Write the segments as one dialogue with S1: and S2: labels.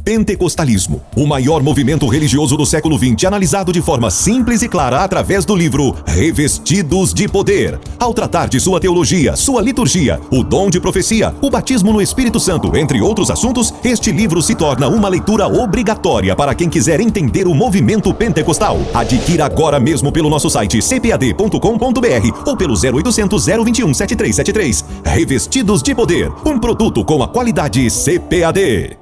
S1: Pentecostalismo, o maior movimento religioso do século XX, analisado de forma simples e clara através do livro Revestidos de Poder. Ao tratar de sua teologia, sua liturgia, o dom de profecia, o batismo no Espírito Santo, entre outros assuntos, este livro se torna uma leitura obrigatória para quem quiser entender o movimento pentecostal. Adquira agora mesmo pelo nosso site cpad.com.br ou pelo 0800 021 7373. Revestidos de Poder, um produto com a qualidade CPAD.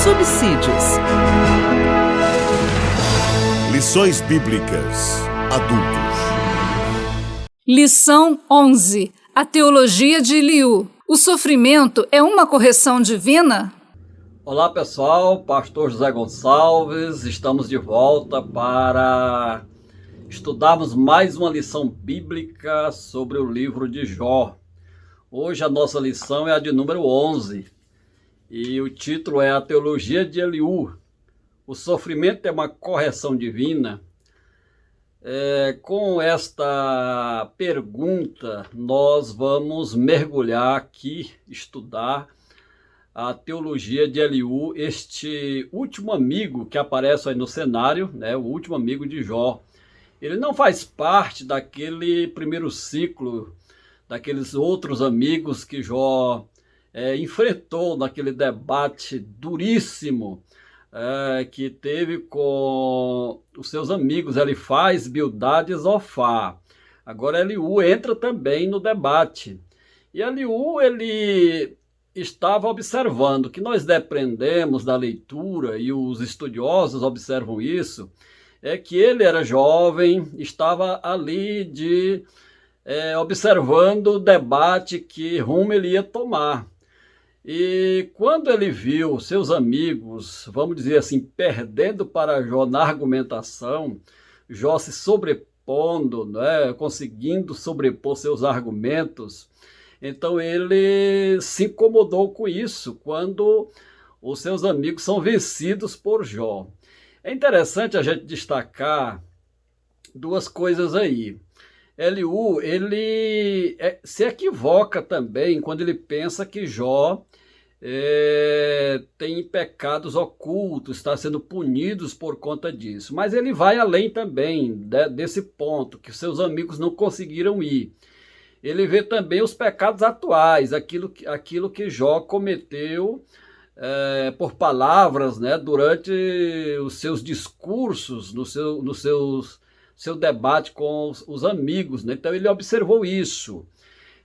S2: Subsídios.
S3: Lições Bíblicas Adultos.
S4: Lição 11. A teologia de Eliú. O sofrimento é uma correção divina?
S5: Olá pessoal, Pastor José Gonçalves, estamos de volta para estudarmos mais uma lição bíblica sobre o livro de Jó. Hoje a nossa lição é a de número 11 e o título é A Teologia de Eliú. O sofrimento é uma correção divina. Com esta pergunta, nós vamos mergulhar aqui, estudar a teologia de Eliú, este último amigo que aparece aí no cenário, né, o último amigo de Jó. Ele não faz parte daquele primeiro ciclo, daqueles outros amigos que Jó enfrentou naquele debate duríssimo que teve com os seus amigos Elifaz, Bildade e Zofar. Agora Eliú entra também no debate. E Eliú, ele estava observando, que nós depreendemos da leitura, e os estudiosos observam isso, é que ele era jovem, estava ali observando o debate, que rumo ele ia tomar. E quando ele viu seus amigos, vamos dizer assim, perdendo para Jó na argumentação, Jó se sobrepondo, né, conseguindo sobrepor seus argumentos, então ele se incomodou com isso, quando os seus amigos são vencidos por Jó. É interessante a gente destacar duas coisas aí. Eliú, ele se equivoca também quando ele pensa que Jó tem pecados ocultos, está sendo punidos por conta disso. Mas ele vai além também desse ponto, que seus amigos não conseguiram ir. Ele vê também os pecados atuais, aquilo que Jó cometeu por palavras, né, durante os seus discursos, no seu debate com os amigos, né? Então ele observou isso.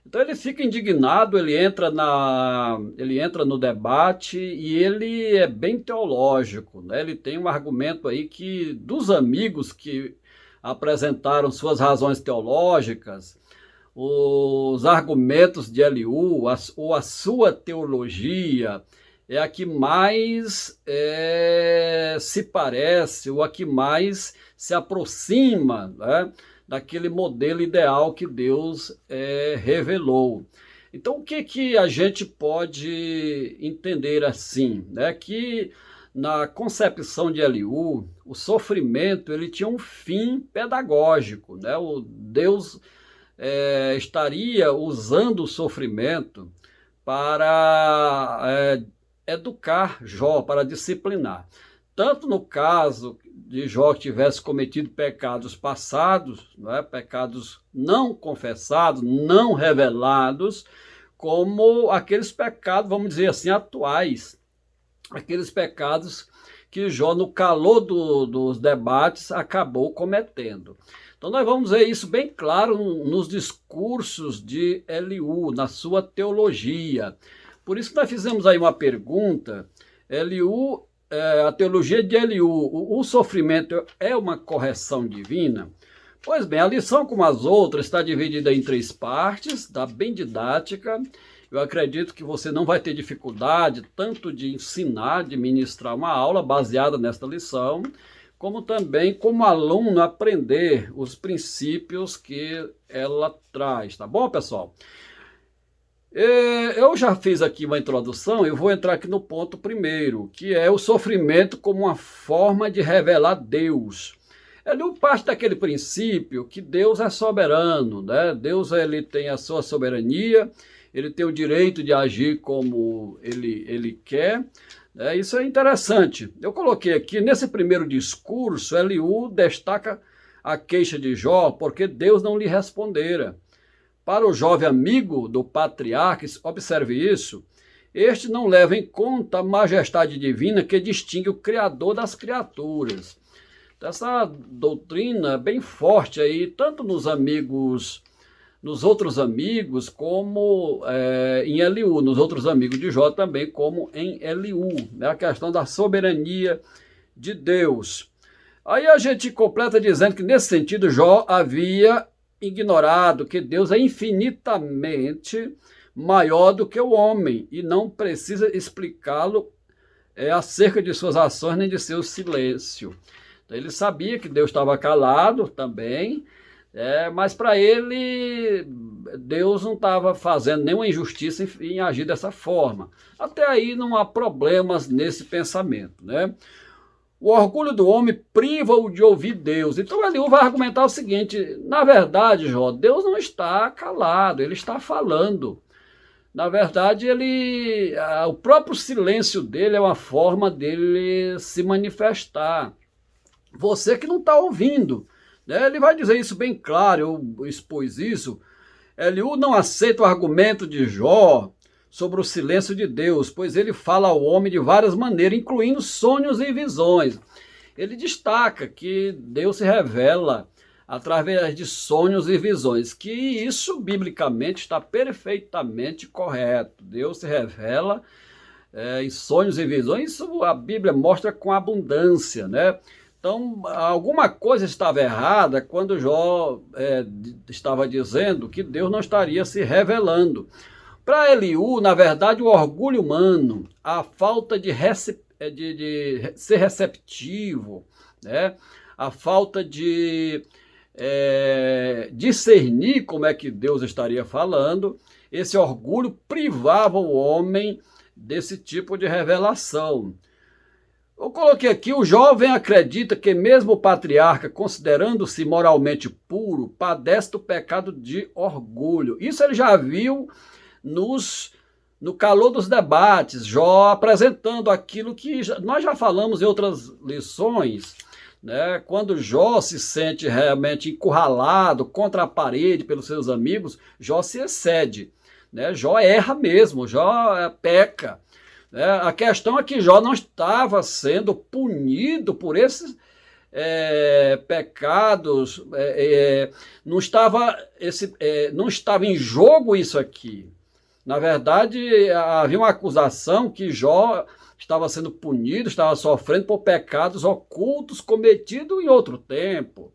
S5: Então ele fica indignado, ele entra no debate e ele é bem teológico, né? Ele tem um argumento aí que dos amigos que apresentaram suas razões teológicas, os argumentos de Eliú, ou a sua teologia, é a que mais se parece, ou a que mais se aproxima, né, daquele modelo ideal que Deus revelou. Então, o que a gente pode entender assim? Né? Que na concepção de Eliú, o sofrimento ele tinha um fim pedagógico. Né? O Deus estaria usando o sofrimento para educar Jó, para disciplinar. Tanto no caso de Jó que tivesse cometido pecados passados, pecados não confessados, não revelados, como aqueles pecados, vamos dizer assim, atuais, aqueles pecados que Jó, no calor dos debates, acabou cometendo. Então nós vamos ver isso bem claro nos discursos de Eliú, na sua teologia. Por isso que nós fizemos aí uma pergunta. Eliú, a teologia de Eliú, o sofrimento é uma correção divina? Pois bem, a lição, como as outras, está dividida em 3 partes, tá bem didática, Eu acredito que você não vai ter dificuldade tanto de ensinar, de ministrar uma aula baseada nesta lição, como também como aluno aprender os princípios que ela traz, tá bom, pessoal? Eu já fiz aqui uma introdução, eu vou entrar aqui no ponto primeiro, que é o sofrimento como uma forma de revelar Deus. Ele parte daquele princípio que Deus é soberano, né? Deus ele tem a sua soberania, ele tem o direito de agir como ele quer. Isso é interessante. Eu coloquei aqui, nesse primeiro discurso, Eliú destaca a queixa de Jó, porque Deus não lhe respondera. Para o jovem amigo do patriarca, observe isso, este não leva em conta a majestade divina que distingue o Criador das criaturas. Essa doutrina é bem forte aí, tanto nos outros amigos, como em Eliú, nos outros amigos de Jó também, como em Eliú, né? A questão da soberania de Deus. Aí a gente completa dizendo que, nesse sentido, Jó havia ignorado que Deus é infinitamente maior do que o homem e não precisa explicá-lo acerca de suas ações nem de seu silêncio. Então, ele sabia que Deus estava calado também, mas para ele Deus não estava fazendo nenhuma injustiça em agir dessa forma. Até aí não há problemas nesse pensamento, né? O orgulho do homem priva-o de ouvir Deus. Então Eliú vai argumentar o seguinte: na verdade, Jó, Deus não está calado, ele está falando. Na verdade, o próprio silêncio dele é uma forma dele se manifestar. Você que não está ouvindo, né? Ele vai dizer isso bem claro, eu expus isso. Eliú não aceita o argumento de Jó sobre o silêncio de Deus, pois ele fala ao homem de várias maneiras, incluindo sonhos e visões. Ele destaca que Deus se revela através de sonhos e visões, que isso biblicamente está perfeitamente correto. Deus se revela em sonhos e visões, isso a Bíblia mostra com abundância, né? Então, alguma coisa estava errada quando Jó estava dizendo que Deus não estaria se revelando. Para Eliú, na verdade, o orgulho humano, a falta de ser receptivo, né? A falta de discernir como é que Deus estaria falando, esse orgulho privava o homem desse tipo de revelação. Eu coloquei aqui: o jovem acredita que mesmo o patriarca, considerando-se moralmente puro, padece do pecado de orgulho. Isso ele já viu no calor dos debates, Jó apresentando aquilo que nós já falamos em outras lições, né? Quando Jó se sente realmente encurralado contra a parede pelos seus amigos, Jó se excede, né? Jó erra mesmo, Jó peca. A questão é que Jó não estava sendo punido por esses pecados, não estava em jogo isso aqui. Na verdade, havia uma acusação que Jó estava sendo punido, estava sofrendo por pecados ocultos cometidos em outro tempo,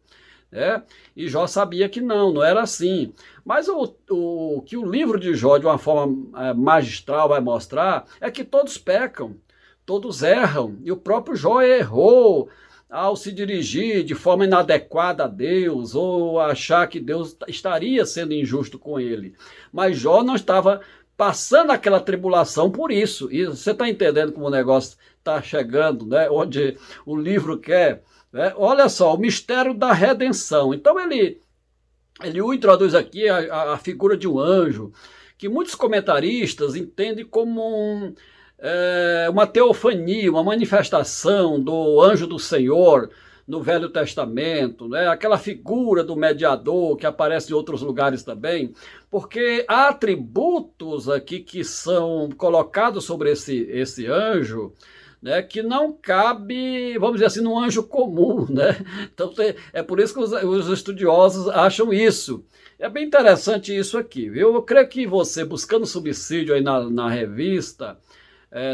S5: né? E Jó sabia que não era assim. Mas o que o livro de Jó, de uma forma magistral, vai mostrar é que todos pecam, todos erram, e o próprio Jó errou ao se dirigir de forma inadequada a Deus, ou achar que Deus estaria sendo injusto com ele. Mas Jó não estava passando aquela tribulação por isso. E você está entendendo como o negócio está chegando, né? Onde o livro quer, né? Olha só, o mistério da redenção. Então ele introduz aqui a figura de um anjo, que muitos comentaristas entendem como uma teofania, uma manifestação do anjo do Senhor no Velho Testamento, né? Aquela figura do mediador que aparece em outros lugares também, porque há atributos aqui que são colocados sobre esse anjo, né, que não cabe, vamos dizer assim, num anjo comum, né? Então é por isso que os estudiosos acham isso. É bem interessante isso aqui, viu? Eu creio que você, buscando subsídio aí na revista,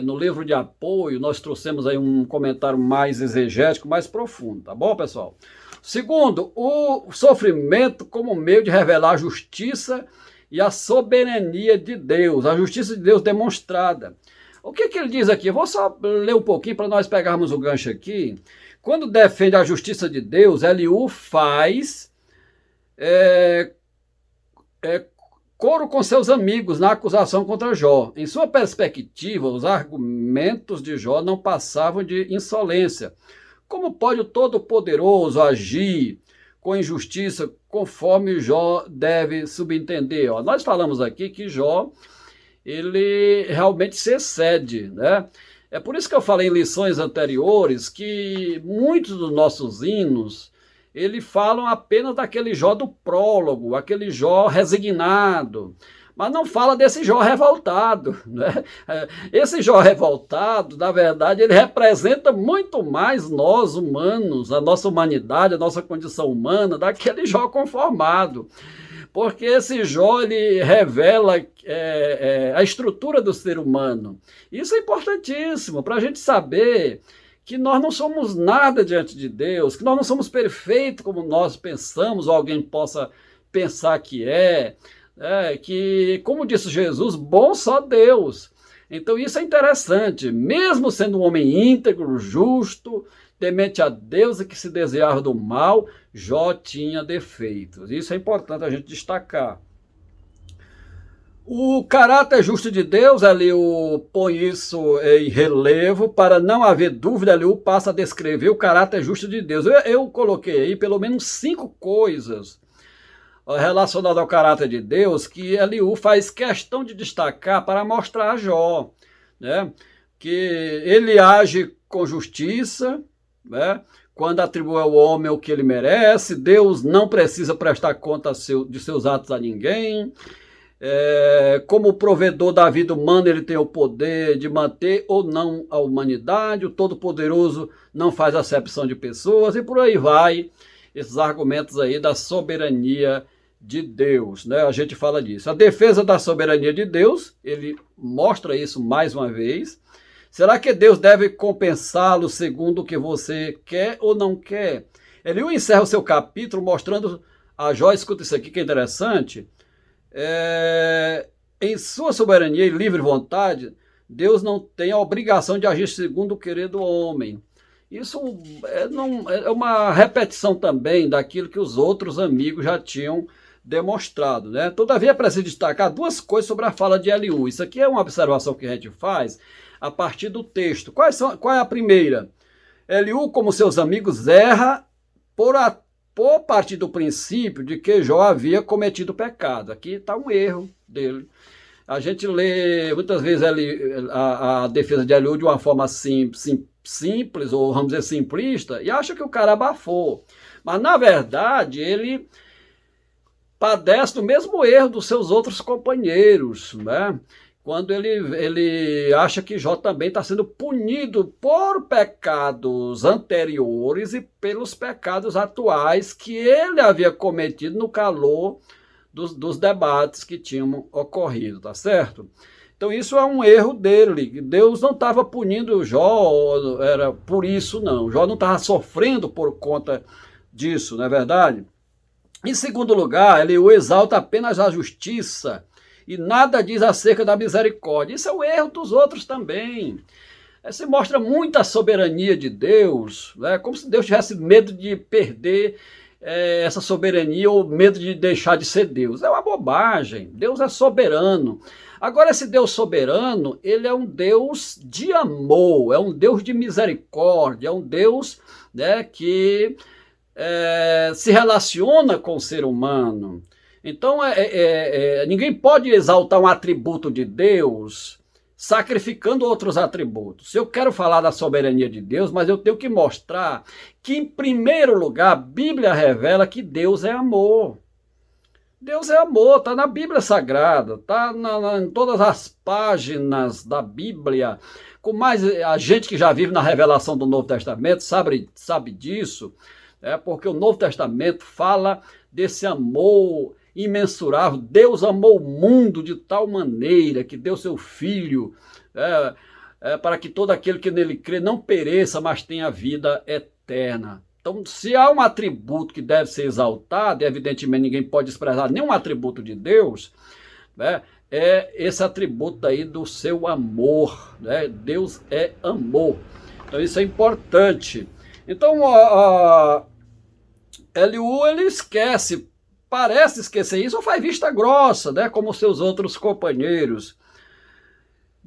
S5: no livro de apoio, nós trouxemos aí um comentário mais exegético, mais profundo, tá bom, pessoal? Segundo, o sofrimento como meio de revelar a justiça e a soberania de Deus, a justiça de Deus demonstrada. O que ele diz aqui? Eu vou só ler um pouquinho para nós pegarmos o gancho aqui. Quando defende a justiça de Deus, Eliú faz coro com seus amigos na acusação contra Jó. Em sua perspectiva, os argumentos de Jó não passavam de insolência. Como pode o Todo-Poderoso agir com injustiça conforme Jó deve subentender? Nós falamos aqui que Jó, ele realmente se excede, né? É por isso que eu falei em lições anteriores que muitos dos nossos hinos, eles falam apenas daquele Jó do prólogo, aquele Jó resignado, mas não fala desse Jó revoltado, né? Esse Jó revoltado, na verdade, ele representa muito mais nós humanos, a nossa humanidade, a nossa condição humana, daquele Jó conformado. Porque esse Jó, ele revela a estrutura do ser humano. Isso é importantíssimo para a gente saber que nós não somos nada diante de Deus, que nós não somos perfeitos como nós pensamos, ou alguém possa pensar que que, como disse Jesus, bom só Deus. Então isso é interessante, mesmo sendo um homem íntegro, justo, temente a Deus e que se desviava do mal, Jó tinha defeitos. Isso é importante a gente destacar. O caráter justo de Deus, Eliú põe isso em relevo, para não haver dúvida, Eliú passa a descrever o caráter justo de Deus. Eu coloquei aí pelo menos 5 coisas relacionadas ao caráter de Deus que Eliú faz questão de destacar para mostrar a Jó, né? Que ele age com justiça, né? Quando atribui ao homem o que ele merece, Deus não precisa prestar conta de seus atos a ninguém. Como provedor da vida humana, ele tem o poder de manter ou não a humanidade, o Todo-Poderoso não faz acepção de pessoas, e por aí vai, esses argumentos aí da soberania de Deus, né? A gente fala disso. A defesa da soberania de Deus, ele mostra isso mais uma vez. Será que Deus deve compensá-lo segundo o que você quer ou não quer? Ele encerra o seu capítulo mostrando a Jó, escuta isso aqui que é interessante, em sua soberania e livre vontade, Deus não tem a obrigação de agir segundo o querer do homem. Isso é uma repetição também daquilo que os outros amigos já tinham demonstrado, né? Todavia, é preciso destacar 2 coisas sobre a fala de Eliú. Isso aqui é uma observação que a gente faz a partir do texto. Qual é a primeira? Eliú, como seus amigos, erra por partir do princípio de que Jó havia cometido pecado. Aqui está um erro dele. A gente lê muitas vezes a defesa de Eliú de uma forma simples, ou vamos dizer simplista, e acha que o cara abafou. Mas, na verdade, ele padece do mesmo erro dos seus outros companheiros, né? Quando ele acha que Jó também está sendo punido por pecados anteriores e pelos pecados atuais que ele havia cometido no calor dos debates que tinham ocorrido, tá certo? Então isso é um erro dele. Deus não estava punindo Jó, era por isso não. Jó não estava sofrendo por conta disso, não é verdade? Em segundo lugar, ele o exalta apenas a justiça e nada diz acerca da misericórdia. Isso é o erro dos outros também. Se mostra muita soberania de Deus, né? Como se Deus tivesse medo de perder essa soberania ou medo de deixar de ser Deus. É uma bobagem. Deus é soberano. Agora, esse Deus soberano, ele é um Deus de amor, é um Deus de misericórdia, é um Deus, né, que se relaciona com o ser humano. Então, ninguém pode exaltar um atributo de Deus sacrificando outros atributos. Se eu quero falar da soberania de Deus, mas eu tenho que mostrar que, em primeiro lugar, a Bíblia revela que Deus é amor. Deus é amor, está na Bíblia Sagrada, está em todas as páginas da Bíblia. Com mais a gente que já vive na revelação do Novo Testamento sabe disso, porque o Novo Testamento fala desse amor imensurável. Deus amou o mundo de tal maneira que deu seu Filho para que todo aquele que nele crê não pereça, mas tenha vida eterna. Então, se há um atributo que deve ser exaltado, e evidentemente ninguém pode desprezar nenhum atributo de Deus, né, é esse atributo aí do seu amor, né? Deus é amor. Então isso é importante. Então Eliú, ele esquece, parece esquecer isso, ou faz vista grossa, né, como seus outros companheiros.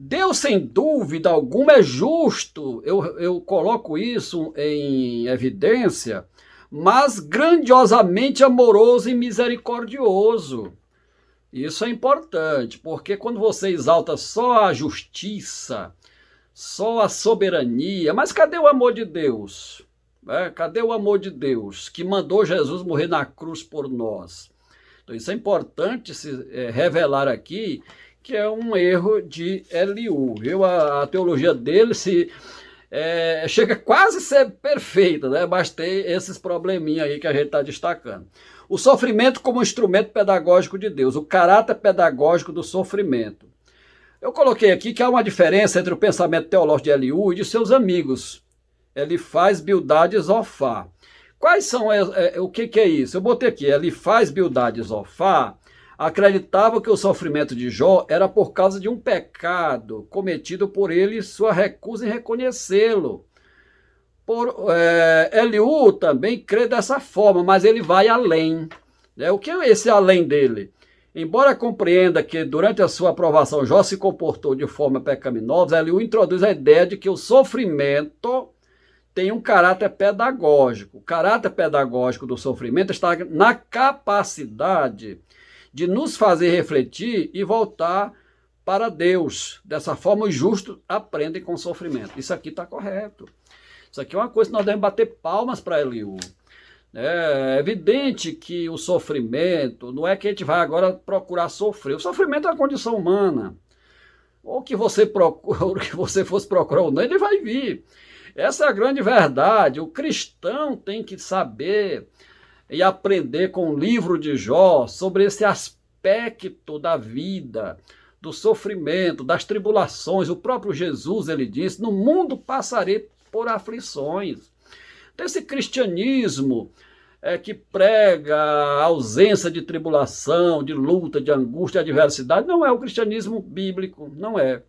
S5: Deus, sem dúvida alguma, é justo, eu coloco isso em evidência, mas grandiosamente amoroso e misericordioso. Isso é importante, porque quando você exalta só a justiça, só a soberania, mas cadê o amor de Deus? Cadê o amor de Deus que mandou Jesus morrer na cruz por nós? Então isso é importante se revelar aqui, que é um erro de Eliú. A teologia dele chega quase a ser perfeita, né? Mas tem esses probleminhas aí que a gente está destacando. O sofrimento como instrumento pedagógico de Deus, o caráter pedagógico do sofrimento. Eu coloquei aqui que há uma diferença entre o pensamento teológico de Eliú e de seus amigos, Elifaz, Bildade e Zofar. Quais são, o que é isso? Eu botei aqui, Elifaz, Bildade e Zofar acreditavam que o sofrimento de Jó era por causa de um pecado cometido por ele e sua recusa em reconhecê-lo. Eliú também crê dessa forma, mas ele vai além. O que é esse além dele? Embora compreenda que durante a sua aprovação Jó se comportou de forma pecaminosa, Eliú introduz a ideia de que o sofrimento tem um caráter pedagógico. O caráter pedagógico do sofrimento está na capacidade de nos fazer refletir e voltar para Deus. Dessa forma, os justos aprendem com o sofrimento. Isso aqui está correto. Isso aqui é uma coisa que nós devemos bater palmas para Eliú. É evidente que o sofrimento não é que a gente vai agora procurar sofrer. O sofrimento é uma condição humana. Ou que você procura, ou que você fosse procurar ou não, ele vai vir. Essa é a grande verdade. O cristão tem que saber e aprender com o livro de Jó sobre esse aspecto da vida, do sofrimento, das tribulações. O próprio Jesus, ele disse, no mundo passarei por aflições. Então, esse cristianismo que prega a ausência de tribulação, de luta, de angústia, de adversidade, não é o cristianismo bíblico, não é.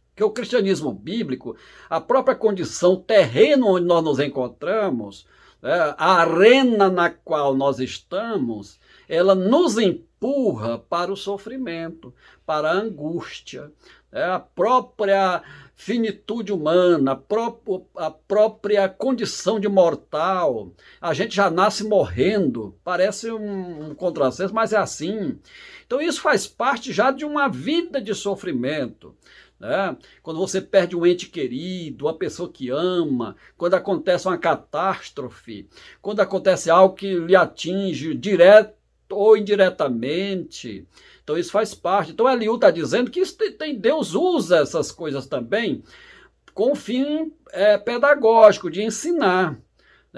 S5: Porque o cristianismo bíblico, a própria condição, o terreno onde nós nos encontramos, a arena na qual nós estamos, ela nos empurra para o sofrimento, para a angústia. A própria finitude humana, a própria condição de mortal. A gente já nasce morrendo, parece um contrassenso, mas é assim. Então isso faz parte já de uma vida de sofrimento. Quando você perde um ente querido, uma pessoa que ama, quando acontece uma catástrofe, quando acontece algo que lhe atinge direto ou indiretamente. Então isso faz parte. Então Eliú está dizendo que isso Deus usa essas coisas também com fim pedagógico, de ensinar.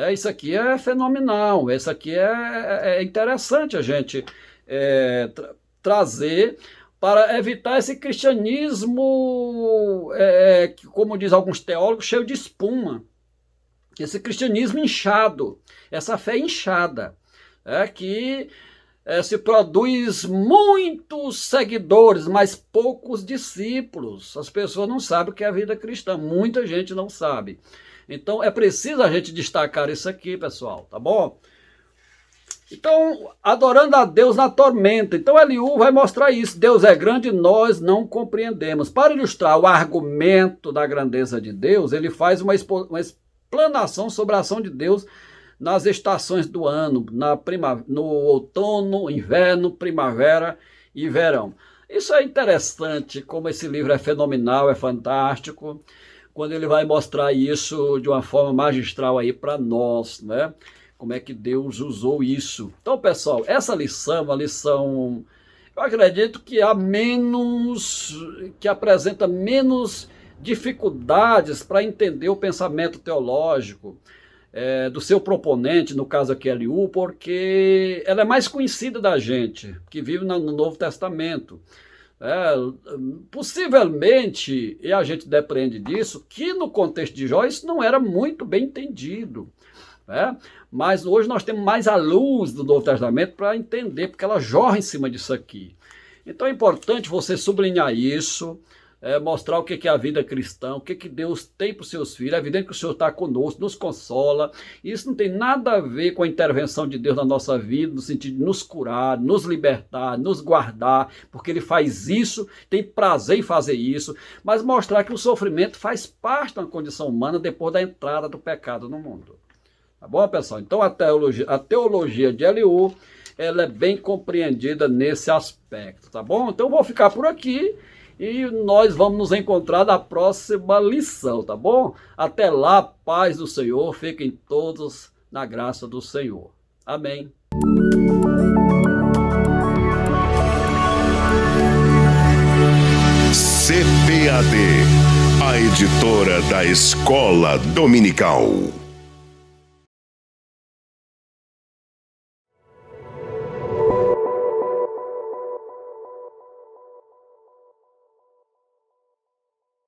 S5: Isso aqui é fenomenal, isso aqui é interessante a gente trazer para evitar esse cristianismo, como diz alguns teólogos, cheio de espuma. Esse cristianismo inchado, essa fé inchada, que se produz muitos seguidores, mas poucos discípulos. As pessoas não sabem o que é a vida cristã, muita gente não sabe. Então é preciso a gente destacar isso aqui, pessoal, tá bom? Então, adorando a Deus na tormenta. Então Eliú vai mostrar isso. Deus é grande e nós não compreendemos. Para ilustrar o argumento da grandeza de Deus, ele faz uma explanação sobre a ação de Deus nas estações do ano, no outono, inverno, primavera e verão. Isso é interessante, como esse livro é fenomenal, é fantástico, quando ele vai mostrar isso de uma forma magistral aí para nós, né? Como é que Deus usou isso. Então, pessoal, essa lição é uma lição, eu acredito que que apresenta menos dificuldades para entender o pensamento teológico do seu proponente, no caso aqui Eliú, porque ela é mais conhecida da gente, que vive no Novo Testamento. Possivelmente, e a gente depreende disso, que no contexto de Jó isso não era muito bem entendido. né? Mas hoje nós temos mais a luz do Novo Testamento para entender, porque ela jorra em cima disso aqui. Então é importante você sublinhar isso, mostrar o que é a vida cristã, o que Deus tem para os seus filhos. É evidente que o Senhor está conosco, nos consola. Isso não tem nada a ver com a intervenção de Deus na nossa vida, no sentido de nos curar, nos libertar, nos guardar, porque Ele faz isso, tem prazer em fazer isso, mas mostrar que o sofrimento faz parte da condição humana depois da entrada do pecado no mundo. Tá bom, pessoal? Então a teologia de Eliú, ela é bem compreendida nesse aspecto, tá bom? Então eu vou ficar por aqui e nós vamos nos encontrar na próxima lição, tá bom? Até lá, paz do Senhor, fiquem todos na graça do Senhor. Amém.
S3: CPAD, a editora da Escola Dominical.